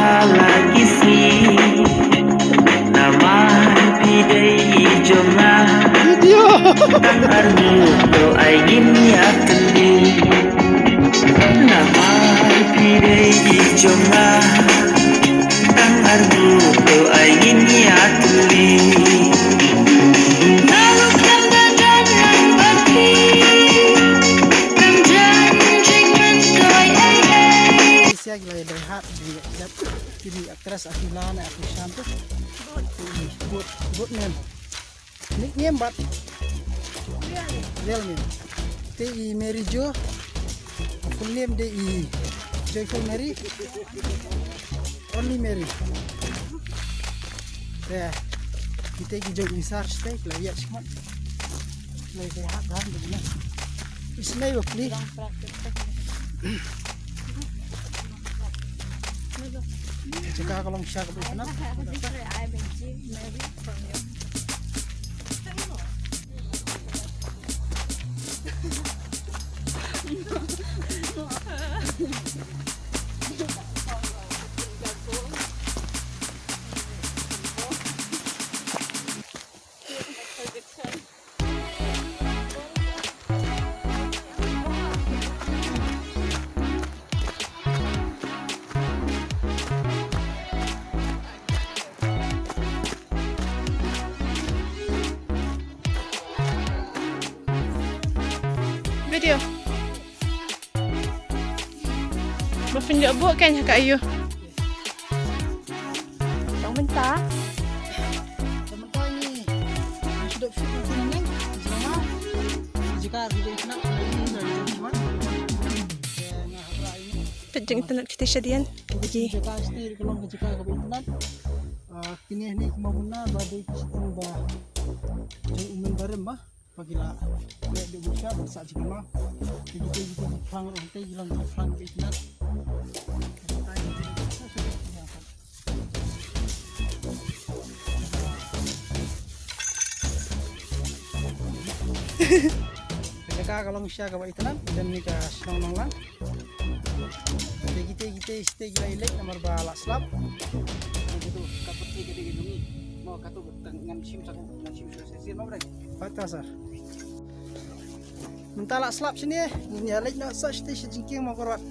lagi si nama pidei jonga tang arnu to aingin ya tendi nama pidei jonga tang arnu to aingin ya tendi. Ini aktris Akilan aku shantu. Good name. Nickname but real name. T.E. Mary Jo. Full name D.E. Joyful Mary. Only Mary. Ya. Kita jong insar steak lah ya cuma. Lagi sehat kan begini. Ismay beli. Jika kalau bisa ke sana. Video. Berpindah buat kan Kak Ayu? Tang mentah. Sementara ini sudah fit ini selama jika video nak ini dari teman. Pejeng internet kita sedian. Jika stay kalau jika ke internet kini ni kemana badai sistem bah jeng umen barem bah pagilah lihat di buka bersak jingkyrmen gitu fang rantai hilang fang ke internet. Jika kalau misal ke internet dan nikah senang lang kita stay gila nomor balak slap gitu kaput gede ni mau katu dengan sim sesi mau berani batasar mentala slap sini ni lek nak search station jingking mau korot